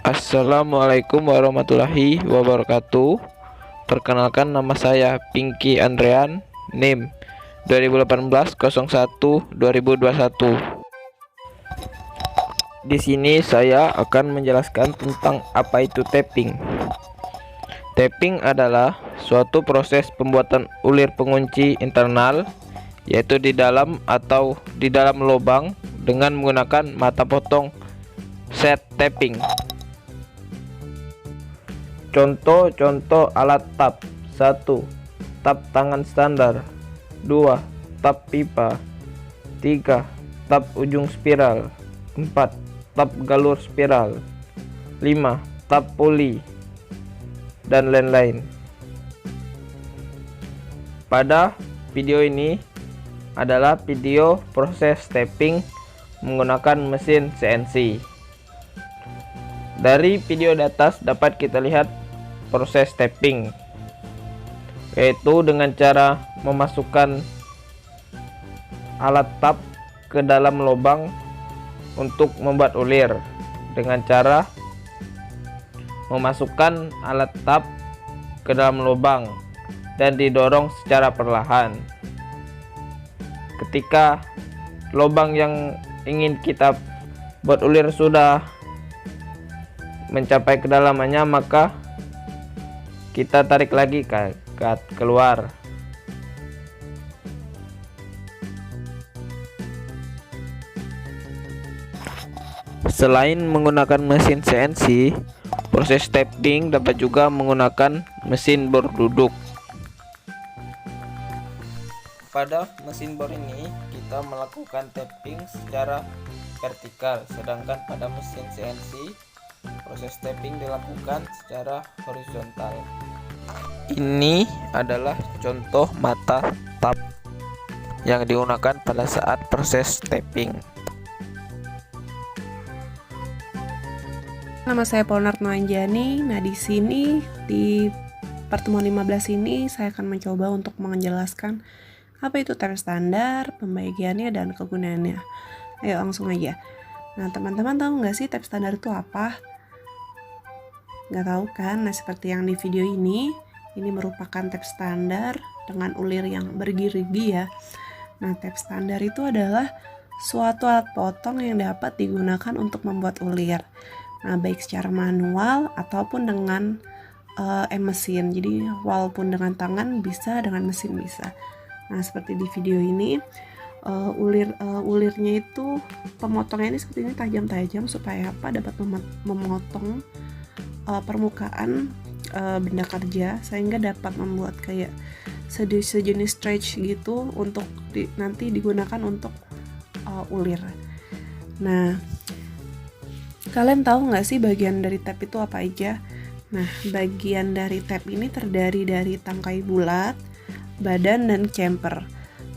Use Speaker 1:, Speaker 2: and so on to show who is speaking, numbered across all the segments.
Speaker 1: Assalamualaikum warahmatullahi wabarakatuh. Perkenalkan, nama saya Pinky Andrean, NIM 2018-01-2021. Di sini saya akan menjelaskan tentang apa itu tapping. Tapping adalah suatu proses pembuatan ulir pengunci internal, yaitu di dalam atau di dalam lubang dengan menggunakan mata potong set tapping. Contoh-contoh alat tap: 1. Tap tangan standar. 2. Tap pipa. 3. Tap ujung spiral. 4. Tap galur spiral. 5. Tap puli, dan lain-lain. Pada video ini adalah video proses tapping menggunakan mesin CNC. Dari video di atas dapat kita lihat proses tapping, yaitu dengan cara memasukkan alat tap ke dalam lubang untuk membuat ulir, dengan cara memasukkan alat tap ke dalam lubang dan didorong secara perlahan. Ketika lubang yang ingin kita buat ulir sudah mencapai kedalamannya, maka kita tarik lagi ke keluar. Selain menggunakan mesin CNC, proses tapping dapat juga menggunakan mesin bor duduk. Pada mesin bor ini kita melakukan tapping secara vertikal, sedangkan pada mesin CNC proses tapping dilakukan secara horizontal. Ini adalah contoh mata tap yang digunakan pada saat proses tapping.
Speaker 2: Nama saya Polnart Noanjani. Nah, di sini di pertemuan 15 ini saya akan mencoba untuk menjelaskan apa itu tap standar, pembagiannya, dan kegunaannya. Ayo langsung aja. Nah, teman-teman tahu nggak sih tap standar itu apa? Nggak tahu kan? Nah, seperti yang di video ini merupakan tap standar dengan ulir yang bergerigi ya. Nah, tap standar itu adalah suatu alat potong yang dapat digunakan untuk membuat ulir. Nah, baik secara manual ataupun dengan mesin. Jadi, walaupun dengan tangan bisa, dengan mesin bisa. Nah, seperti di video ini, ulirnya itu pemotongnya ini seperti ini, tajam-tajam, supaya apa? Dapat memotong permukaan benda kerja, sehingga dapat membuat kayak sejenis stretch gitu untuk nanti digunakan untuk ulir. Nah, kalian tahu nggak sih bagian dari tap itu apa aja? Nah, bagian dari tap ini terdiri dari tangkai bulat, badan, dan chamfer.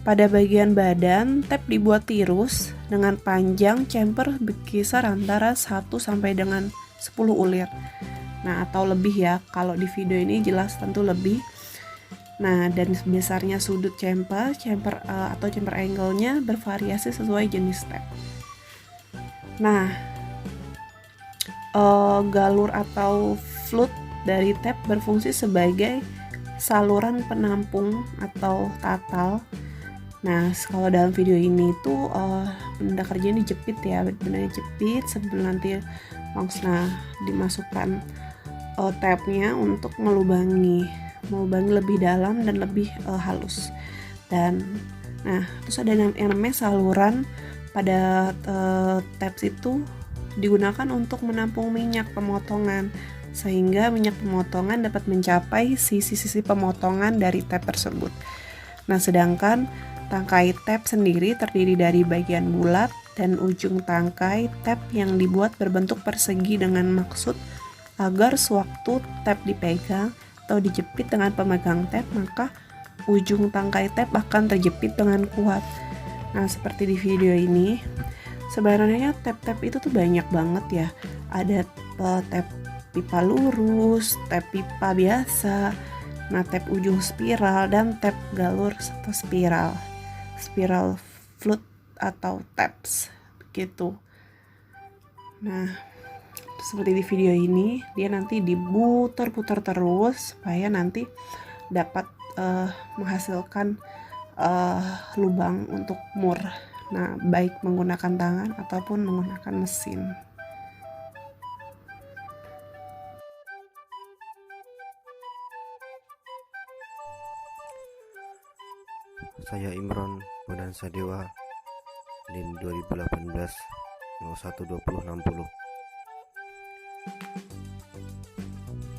Speaker 2: Pada bagian badan, tap dibuat tirus dengan panjang chamfer berkisar antara 1 sampai dengan 10 ulir. Nah, atau lebih ya, kalau di video ini jelas tentu lebih. Nah, dan besarnya sudut chamfer atau chamfer angle-nya bervariasi sesuai jenis tap. Nah, galur atau float dari tap berfungsi sebagai saluran penampung atau tatal. Nah, kalau dalam video ini tuh benda kerja ini dijepit ya, bendanya jepit sebelum nanti langsung dimasukkan tapnya untuk melubangi lebih dalam dan lebih halus. Dan nah, terus ada yang namanya saluran pada taps itu digunakan untuk menampung minyak pemotongan, sehingga minyak pemotongan dapat mencapai sisi-sisi pemotongan dari tap tersebut. Nah, sedangkan tangkai tap sendiri terdiri dari bagian bulat dan ujung tangkai tap yang dibuat berbentuk persegi dengan maksud agar sewaktu tap dipegang atau dijepit dengan pemegang tap, maka ujung tangkai tap akan terjepit dengan kuat. Nah, seperti di video ini, sebenarnya tap-tap itu tuh banyak banget ya. Ada tap pipa lurus, tap pipa biasa, nah tap ujung spiral, dan tap galur atau spiral float atau taps gitu. Nah, seperti di video ini, dia nanti diputar-putar terus supaya nanti dapat menghasilkan lubang untuk mur. Nah, baik menggunakan tangan ataupun menggunakan mesin.
Speaker 3: Saya Imron Bondan Sadewa, NIM 2018 012060.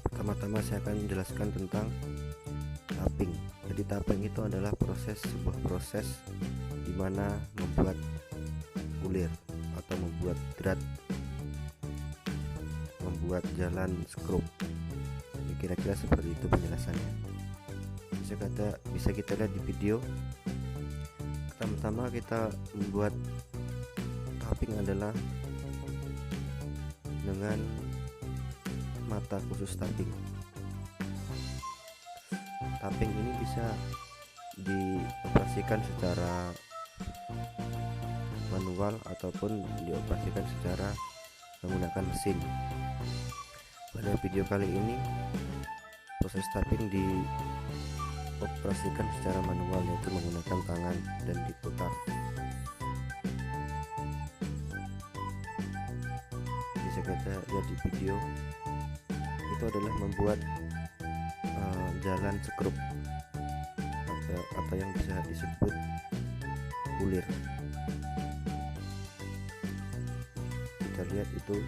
Speaker 3: Pertama-tama saya akan menjelaskan tentang tapping. Jadi tapping itu adalah sebuah proses di mana membuat ulir atau membuat drat, membuat jalan skrup. Kira-kira seperti itu penjelasannya. Bisa kita lihat di video. Pertama-tama kita membuat tapping adalah dengan mata khusus tapping. Tapping ini bisa dioperasikan secara manual ataupun dioperasikan secara menggunakan mesin. Pada video kali ini proses tapping dioperasikan secara manual, yaitu menggunakan tangan dan diputar. Bisa kita lihat di video, itu adalah membuat jalan skrup atau yang bisa disebut ulir. Kita lihat itu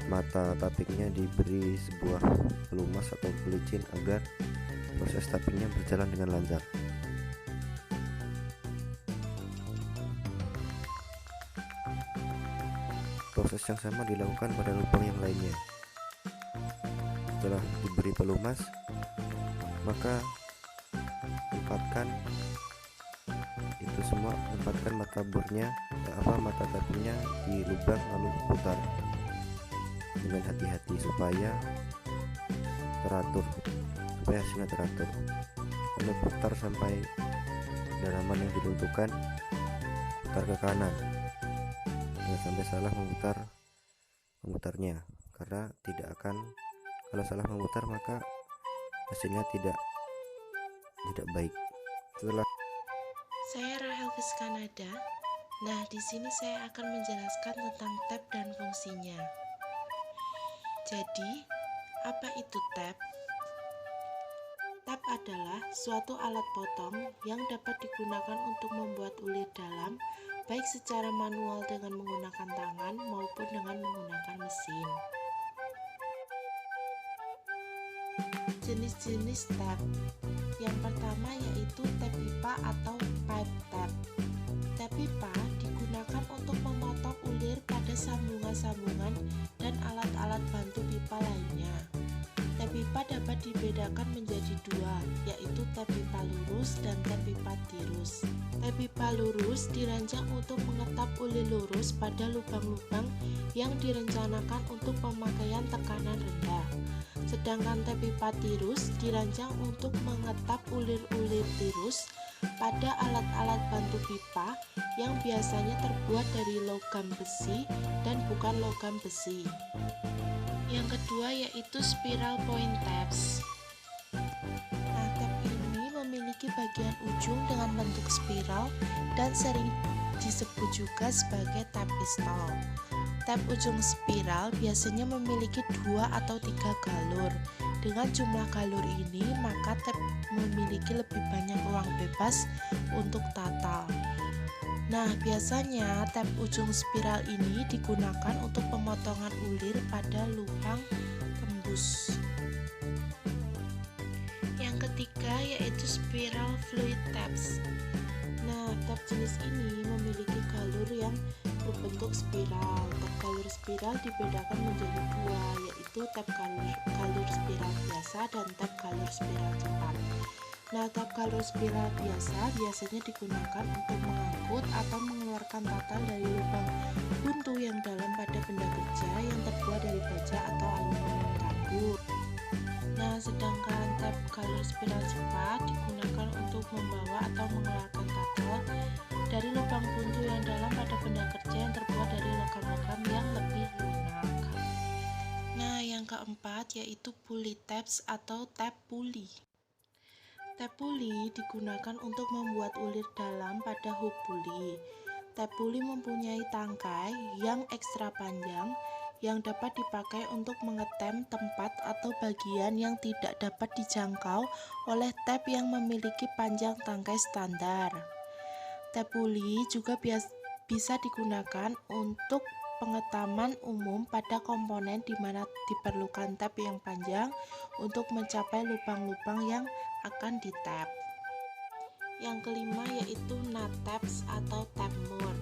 Speaker 3: mata tappingnya diberi sebuah pelumas atau pelicin agar proses tappingnya berjalan dengan lancar. Proses yang sama dilakukan pada lubang yang lainnya. Setelah diberi pelumas, maka tempatkan mata tappingnya di lubang, lalu putar dengan hati-hati supaya hasilnya teratur. Lalu putar sampai kedalaman yang ditentukan, putar ke kanan, jangan sampai salah memutarnya, karena kalau salah memutar maka hasilnya tidak baik.
Speaker 4: Saya Rahel Viskanada. Nah, di sini saya akan menjelaskan tentang tab dan fungsinya. Jadi, apa itu tab? Tab adalah suatu alat potong yang dapat digunakan untuk membuat ulir dalam, baik secara manual dengan menggunakan tangan maupun dengan menggunakan mesin. Jenis-jenis tab. Yang pertama yaitu tab pipa atau pipe tab. Tab pipa digunakan untuk memotong ulir pada sambungan-sambungan dan alat-alat bantu pipa lainnya. Tab pipa dapat dibedakan menjadi dua, yaitu tab pipa lurus dan tab pipa tirus. Tab pipa lurus dirancang untuk mengetap ulir lurus pada lubang-lubang yang direncanakan untuk pemakaian tekanan rendah. Sedangkan tab pipa tirus dirancang untuk mengetap ulir-ulir tirus pada alat-alat bantu pipa yang biasanya terbuat dari logam besi dan bukan logam besi. Yang kedua yaitu spiral point tabs. Nah, tab ini memiliki bagian ujung dengan bentuk spiral dan sering disebut juga sebagai tab pistol. Tab ujung spiral biasanya memiliki 2 atau 3 galur. Dengan jumlah galur ini, maka tab memiliki lebih banyak ruang bebas untuk tatal. Nah, biasanya tab ujung spiral ini digunakan untuk pemotongan ulir pada lubang tembus. Yang ketiga yaitu spiral fluid tabs. Nah, tab jenis ini memiliki galur yang berbentuk spiral. Tab galur spiral dibedakan menjadi dua, yaitu tab galur spiral biasa dan tab galur spiral cepat. Nah, tab galur spiral biasa biasanya digunakan untuk mengangkut atau mengeluarkan tatal dari lubang buntu yang dalam pada benda kerja yang terbuat dari baja atau aluminium tabur. Nah, sedangkan tab galur spiral cepat digunakan untuk membawa atau mengeluarkan tatal dari lubang buntu yang dalam pada benda kerja yang terbuat dari logam-logam yang lebih lunak. Nah, yang keempat yaitu pulley tabs atau tab puli. Tab puli digunakan untuk membuat ulir dalam pada hook puli. Tab puli mempunyai tangkai yang ekstra panjang yang dapat dipakai untuk mengetem tempat atau bagian yang tidak dapat dijangkau oleh tab yang memiliki panjang tangkai standar. Tab puli juga bisa digunakan untuk pengetaman umum pada komponen di mana diperlukan tab yang panjang untuk mencapai lubang-lubang yang akan di-tab. Yang kelima yaitu nut tabs atau tab more.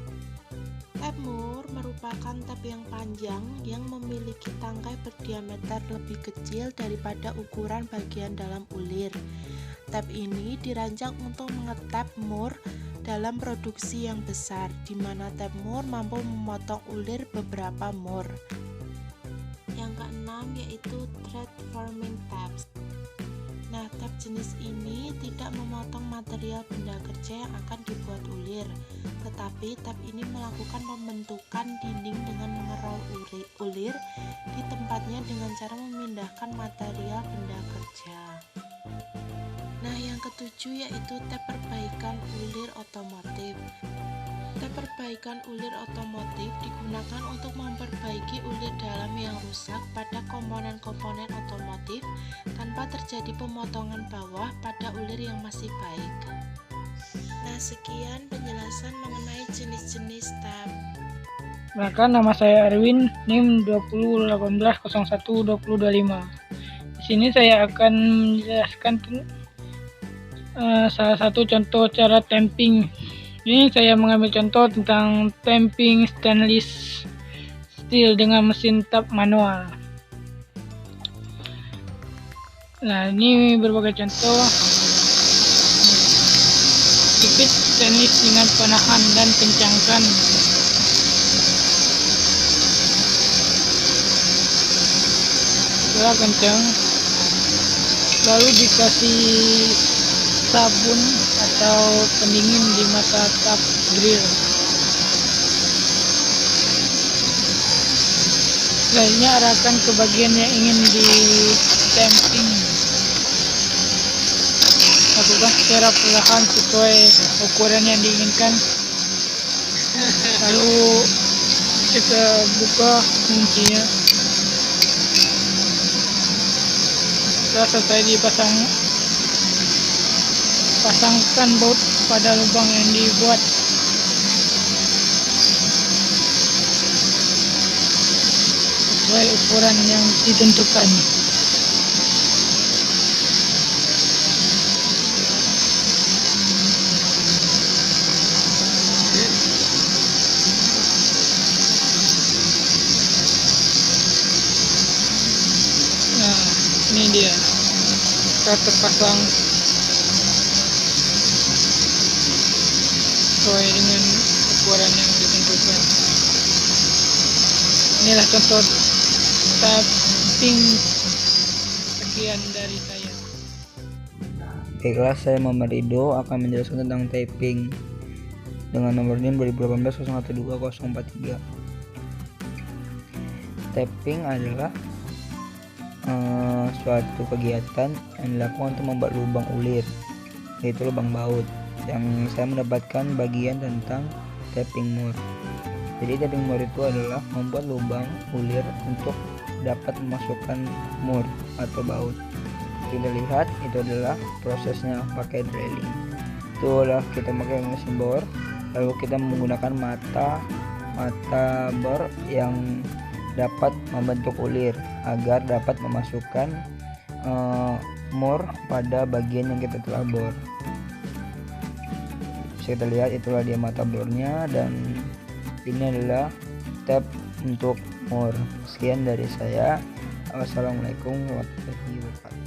Speaker 4: Tab more merupakan tab yang panjang yang memiliki tangkai berdiameter lebih kecil daripada ukuran bagian dalam ulir. Tab ini dirancang untuk mengetap more dalam produksi yang besar, di mana tab more mampu memotong ulir beberapa more. Yang keenam yaitu thread forming tabs. Nah, tab jenis ini tidak memotong material benda kerja yang akan dibuat ulir, tetapi tab ini melakukan pembentukan dinding dengan mengerol ulir di tempatnya dengan cara memindahkan material benda kerja. Nah, yang ketujuh yaitu tab perbaikan ulir otomotif. Tab perbaikan ulir otomotif digunakan untuk memperbaiki ulir dalam yang rusak pada komponen-komponen otomotif tanpa terjadi pemotongan bawah pada ulir yang masih baik. Nah, sekian penjelasan mengenai jenis-jenis tab.
Speaker 5: Perkenalkan, nama saya Erwin, NIM 2018012025. Di sini saya akan menjelaskan salah satu contoh cara tamping. Ini saya mengambil contoh tentang tamping stainless steel dengan mesin tab manual. Nah, ini berbagai contoh. Jepit stainless dengan penahan dan kencangkan. Setelah kencang, lalu dikasih sabun atau pendingin di mata tab grill. Selanjutnya arahkan ke bagian yang ingin di tamping. Lakukan secara perlahan sesuai ukuran yang diinginkan. Lalu kita buka kuncinya. Setelah selesai dipasang, pasangkan baut pada lubang yang dibuat. Sesuai ukuran yang ditentukan. Nah, ini dia. Kita terpasang sesuai dengan ukuran yang ditentukan. Inilah contoh tapping. Sekian dari saya.
Speaker 1: Baiklah, saya Muhammad Ridho akan menjelaskan tentang tapping dengan nomor NIM 2018012043. Tapping adalah suatu kegiatan yang dilakukan untuk membuat lubang ulir, yaitu lubang baut. Yang saya mendapatkan bagian tentang tapping more. Jadi tapping more itu adalah membuat lubang ulir untuk dapat memasukkan more atau baut. Kita lihat itu adalah prosesnya pakai drilling. Itu adalah kita pakai mesin bor, lalu kita menggunakan mata bor yang dapat membentuk ulir agar dapat memasukkan more pada bagian yang kita telah bor. Bisa kita lihat itulah dia mata bornya, dan ini adalah tab untuk more. Sekian dari saya. Wassalamualaikum warahmatullahi wabarakatuh.